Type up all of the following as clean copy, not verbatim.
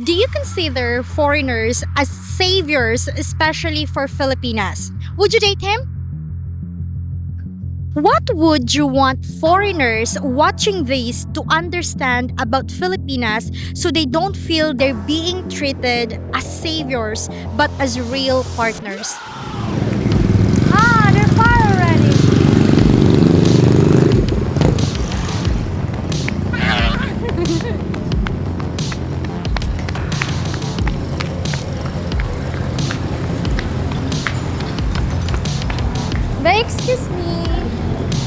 Do you consider foreigners as saviors, especially for Filipinas? Would you date him? What would you want foreigners watching this to understand about Filipinas so they don't feel they're being treated as saviors but as real partners? Ah, they're far already. Be, excuse me.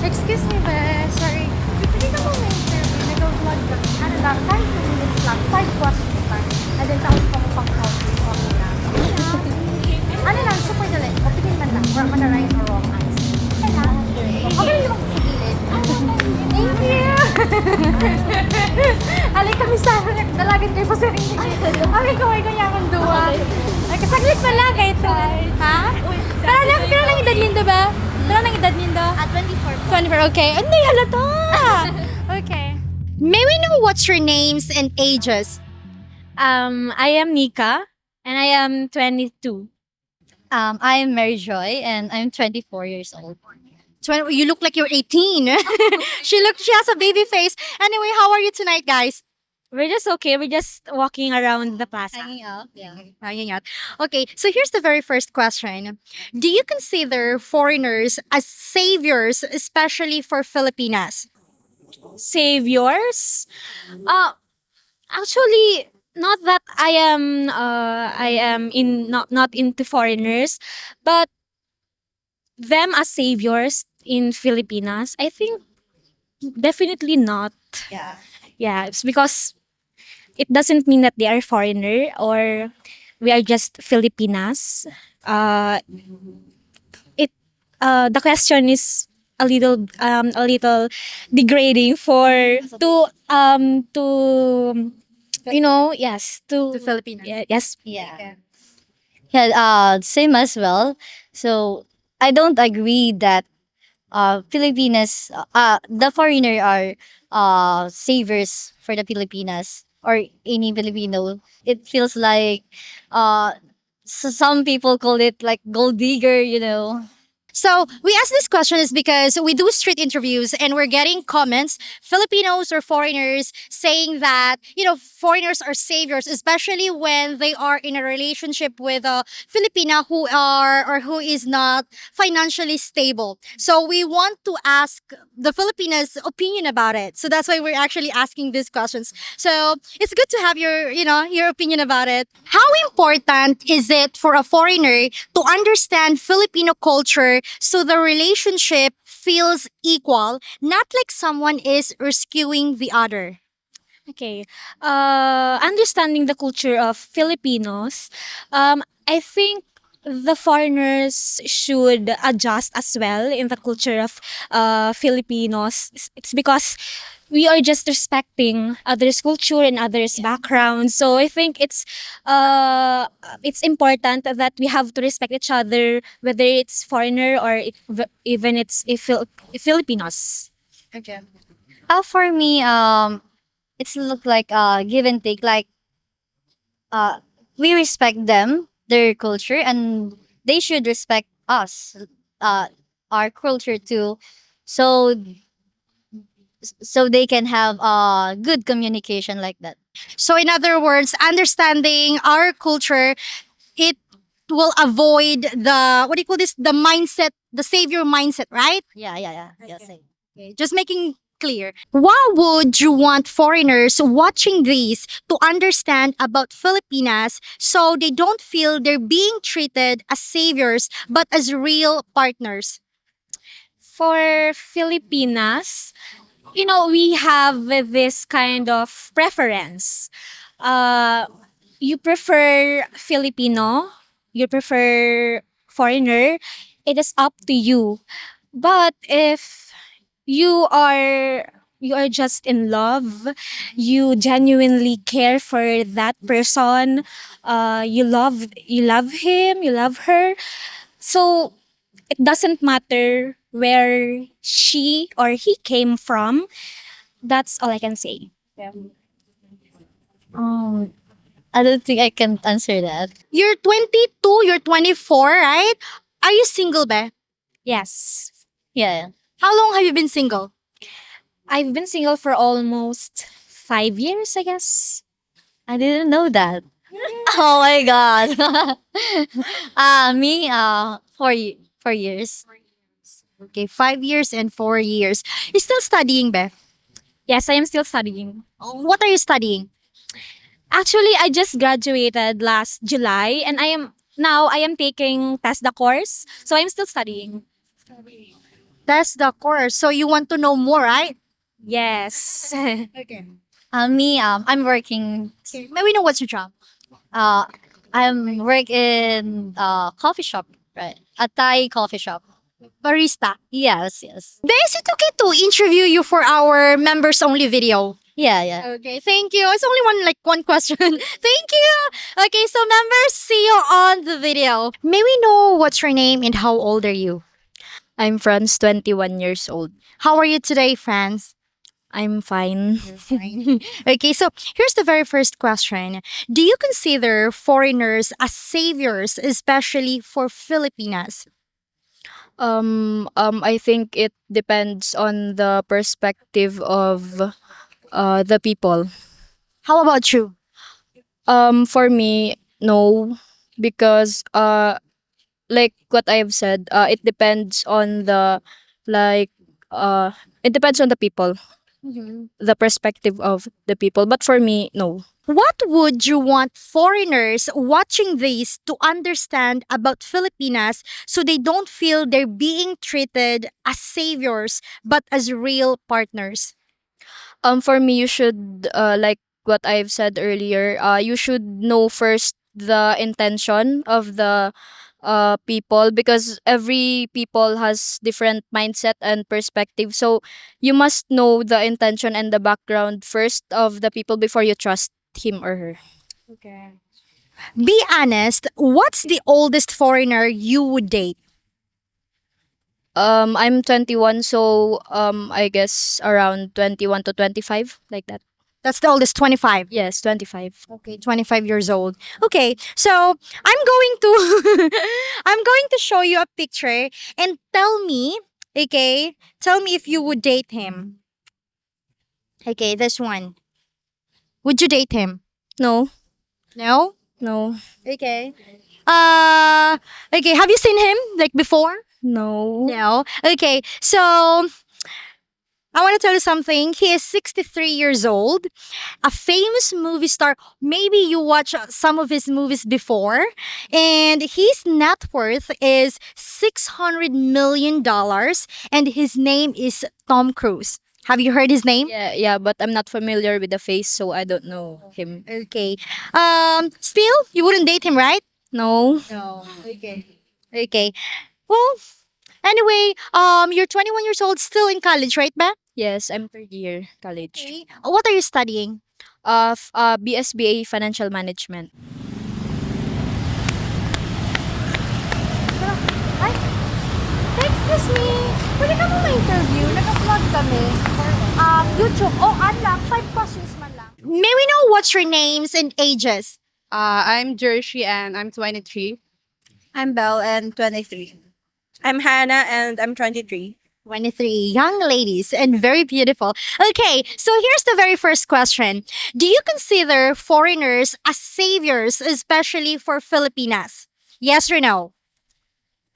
Excuse me, be. Sorry. Pwede ka mo may interview. Nag-vlog ka. Ano lang, kahit 2 minutes lang. 5 questions lang. And then taon ko mo pang coffee. Okay lang. Okay lang. Ano lang, super dali. Opinion man lang. We're on the right or wrong answer. Okay lang. Okay lang sa gilid. Thank you. Alay kami sa dalagan kayo pa sa rin. Amin ko ay kanyang duwa. Ay, kasaglit pa lang kayo ito. Ha? Kaya lang edad nindo ba? Kaya lang edad nindo? At 24 po. 24, okay. Hindi, halata. Okay. May we know what's your names and ages? I am Nika and I am 22. I'm Mary Joy and I'm 24 years old. You look like you're 18. She has a baby face. Anyway, how are you tonight, guys? We're just okay. We're just walking around the plaza. Hanging out, yeah. Hanging out. Okay, so here's the very first question. Do you consider foreigners as saviors, especially for Filipinas? Saviors? Actually, not that I am in not into foreigners, but them as saviors in Filipinas, I think definitely not. Yeah. Yeah, it's because it doesn't mean that they are foreigner or we are just Filipinas. It The question is a little degrading for to yes, To Filipinas. yes. Yeah. Yeah, same as well. So I don't agree that Filipinas the foreigner are saviors for the Filipinas or any Filipino. It feels like some people call it like gold digger. So we ask this question is because we do street interviews and we're getting comments, Filipinos or foreigners saying that, foreigners are saviors, especially when they are in a relationship with a Filipina who are or who is not financially stable. So we want to ask the Filipinas' opinion about it. So that's why we're actually asking these questions. So it's good to have your opinion about it. How important is it for a foreigner to understand Filipino culture so the relationship feels equal, not like someone is rescuing the other? Okay. Understanding the culture of Filipinos, I think the foreigners should adjust as well in the culture of Filipinos. It's because we are just respecting others' culture and others' background. So I think it's important that we have to respect each other, whether it's foreigner or even it's Filipinos. Okay. For me, it's look like give and take. Like we respect them, their culture, and they should respect us, uh, our culture too. So so they can have good communication like that. So, in other words, understanding our culture, it will avoid the what do you call this? The mindset, the savior mindset, right? Yeah. Yes. Okay, just making clear. Why would you want foreigners watching these to understand about Filipinas so they don't feel they're being treated as saviors but as real partners? For Filipinas, we have this kind of preference. Uh, you prefer Filipino, you prefer foreigner, it is up to you. But if you are you are just in love, you genuinely care for that person, you love him, you love her. So it doesn't matter where she or he came from. That's all I can say. Um, I don't think I can answer that. You're 22, you're 24, right? Are you single, Be? Yes. Yeah. How long have you been single? I've been single for almost 5 years, I guess. I didn't know that. Oh my god. Me 4 years. Okay, 5 years and 4 years. You're still studying, Be? Yes, I am still studying. What are you studying? Actually, I just graduated last July and I am taking TESDA course. So I'm still studying. That's the course. So you want to know more, right? Yes. Okay. Me I'm working. May we know what's your job? Uh, I'm work in coffee shop, right? A Thai coffee shop. Barista. Yes, yes. Be, is it okay to interview you for our members only video? Yeah, yeah. Okay, thank you. It's only one question. Thank you. Okay, so members, see you on the video. May we know what's your name and how old are you? I'm Franz, 21 years old. How are you today, Franz? I'm fine. Fine. Okay, so here's the very first question. Do you consider foreigners as saviors, especially for Filipinas? I think it depends on the perspective of the people. How about you? For me, no, because like what I've said, it depends on the like it depends on the people, the perspective of the people. But for me, no. What would you want foreigners watching this to understand about Filipinas so they don't feel they're being treated as saviors but as real partners? For me, you should like what I've said earlier. You should know first the intention of the people, because every people has different mindset and perspective. So you must know the intention and the background first of the people before you trust him or her. Be honest, what's the oldest foreigner you would date? I'm 21, so I guess around 21 to 25, like that. That's the oldest, 25. Yes, 25. Okay, 25 years old. Okay, so I'm going to I'm going to show you a picture and tell me, okay? Tell me if you would date him. Okay, this one. Would you date him? No, No? no, Okay. Uh okay, have you seen him like before? no. No. Okay. So I want to tell you something. He is 63 years old, a famous movie star. Maybe you watch some of his movies before. And his net worth is $600 million. And his name is Tom Cruise. Have you heard his name? Yeah, yeah, but I'm not familiar with the face, so I don't know him. Okay. Still, you wouldn't date him, right? No. No. Okay. Okay. Well, anyway, you're 21 years old, still in college, right, Ba? Yes, I'm third year college. Okay. What are you studying? BSBA Financial Management. Ay, excuse me. Pwede ka mo ma-interview? Nag-vlog kami. YouTube. Oh, unlock. 5 questions man lang. May we know what's your names and ages? I'm Jersey and I'm 23. I'm Belle and 23. I'm Hannah and I'm 23. 23 young ladies and very beautiful. Okay, so here's the very first question. Do you consider foreigners as saviors, especially for Filipinas? Yes or no?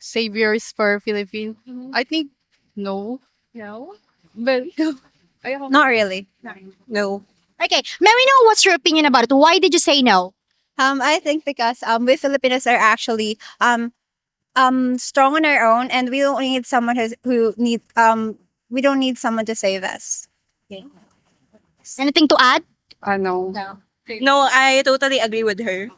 Saviors for Philippines. I think no. No. But ayoko. Not really. No. Okay, may we know what's your opinion about it? Why did you say no? I think because we Filipinos are actually strong on our own and we don't need someone who need we don't need someone to save us. Anything to add? No. No, I totally agree with her.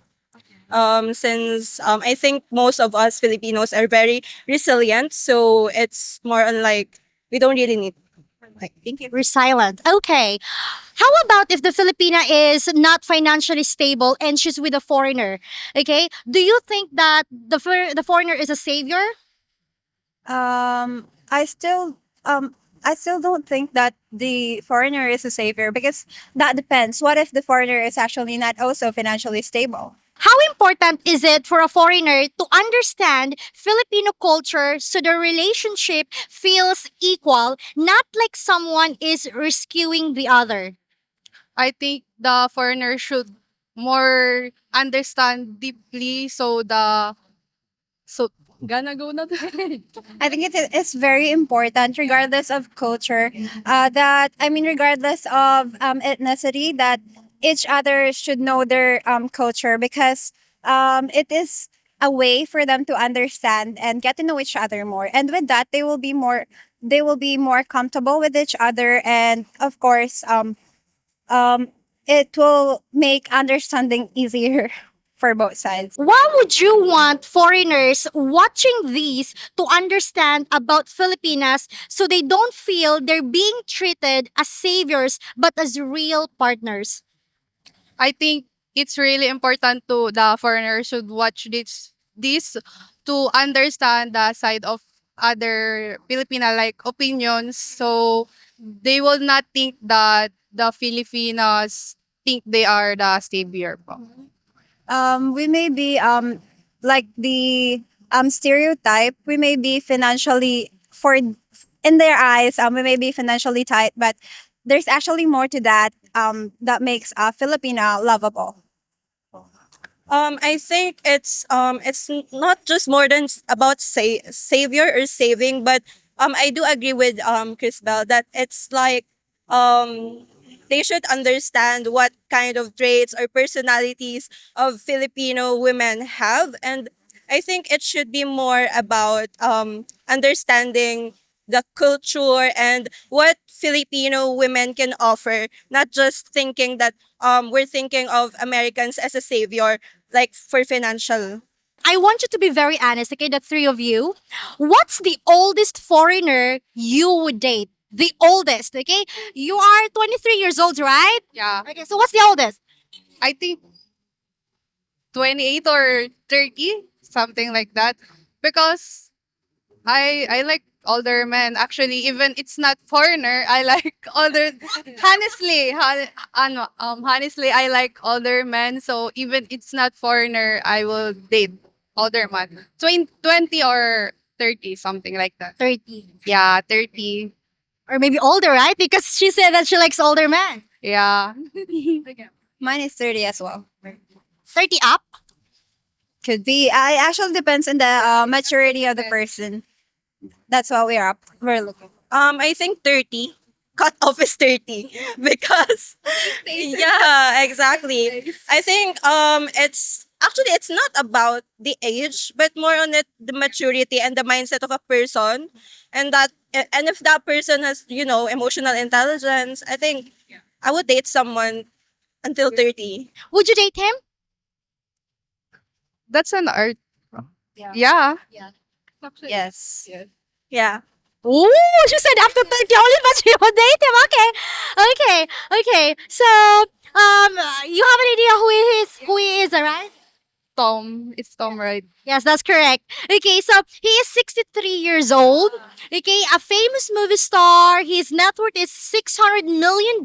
Since I think most of us Filipinos are very resilient, so it's more on like we don't really need. Like, thank you. We're silent. Okay. How about if the Filipina is not financially stable and she's with a foreigner? Okay. Do you think that the foreigner is a savior? I still I still don't think that the foreigner is a savior because that depends. What if the foreigner is actually not also financially stable? How important is it for a foreigner to understand Filipino culture so the relationship feels equal, not like someone is rescuing the other? I think the foreigner should more understand deeply so gonna go na I think it is very important, regardless of culture, that I mean, regardless of ethnicity, that each other should know their culture because it is a way for them to understand and get to know each other more. And with that, they will be more comfortable with each other, and of course, it will make understanding easier for both sides. What would you want foreigners watching these to understand about Filipinas so they don't feel they're being treated as saviors but as real partners? I think it's really important to the foreigner should watch this to understand the side of other Filipina like opinions, so they will not think that the Filipinos think they are the savior po. We may be like the stereotype. We may be financially for in their eyes. We may be financially tight, but there's actually more to that. That makes a Filipino lovable. I think it's not just more than about savior or saving, but I do agree with Chris Bell that it's like um they should understand what kind of traits or personalities of Filipino women have, and I think it should be more about understanding the culture and what Filipino women can offer, not just thinking that we're thinking of Americans as a savior, like for financial. I want you to be very honest, okay, the three of you. What's the oldest foreigner you would date? The oldest, okay? You are 23 years old, right? Yeah, Okay, so what's the oldest? I think 28 or 30, something like that, because I like older men. Actually, even it's not foreigner, I like older. Honestly, I like older men. So even it's not foreigner, I will date older man. 20 or 30, something like that. 30. Yeah, 30. Or maybe older, right? Because she said that she likes older men. Yeah. Mine is 30 as well. 30 up? Could be. I actually depends on the maturity of the person. That's what we're looking. I think 30. Cut off is 30 because yeah, exactly. I think it's not about the age, but more on it the maturity and the mindset of a person, and if that person has emotional intelligence, I think I would date someone until 30. Would you date him? That's an art. Yeah. Yes. Yeah. Ooh, she said after 30 only, but she would date him. Okay. Okay. Okay. So, you have an idea who he is, alright? Tom. It's Tom, right? Yes, that's correct. Okay, so he is 63 years old. Okay, a famous movie star. His net worth is $600 million,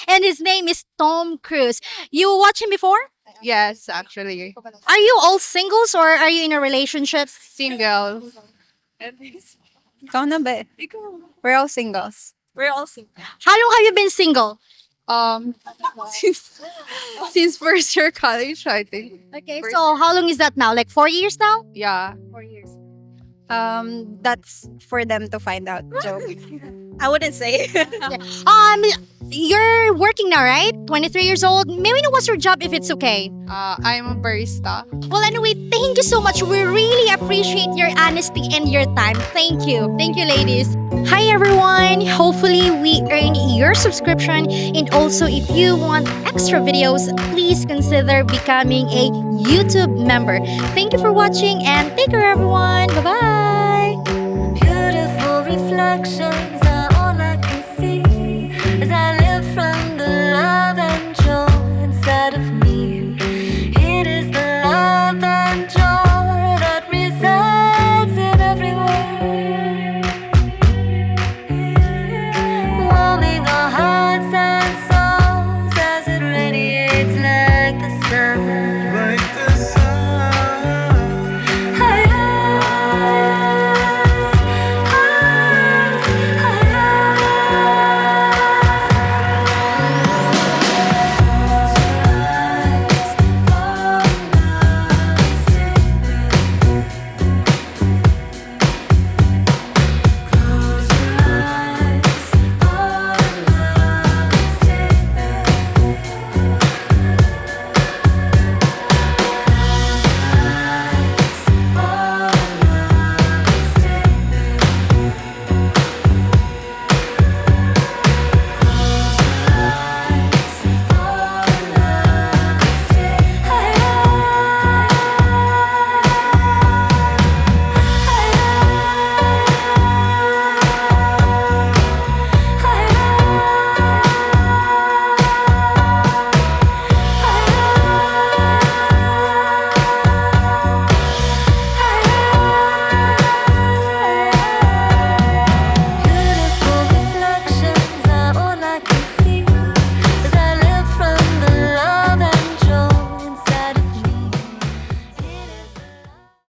and his name is Tom Cruise. You watch him before? Yes, actually. Are you all singles or are you in a relationship? Single. Ikaw na ba? We're all singles. We're all single. How long have you been single? Um, since, since first year college, I think. Okay, so how long is that now? Like 4 years now? Yeah. 4 years. That's for them to find out. Joke. I wouldn't say. Um, you're working now, right? 23 years old. May we know what's your job if it's okay? I'm a barista. Well, anyway, thank you so much. We really appreciate your honesty and your time. Thank you. Thank you, ladies. Hi, everyone. Hopefully, we earn your subscription. And also, if you want extra videos, please consider becoming a YouTube member. Thank you for watching and take care, everyone. Bye bye. Beautiful reflection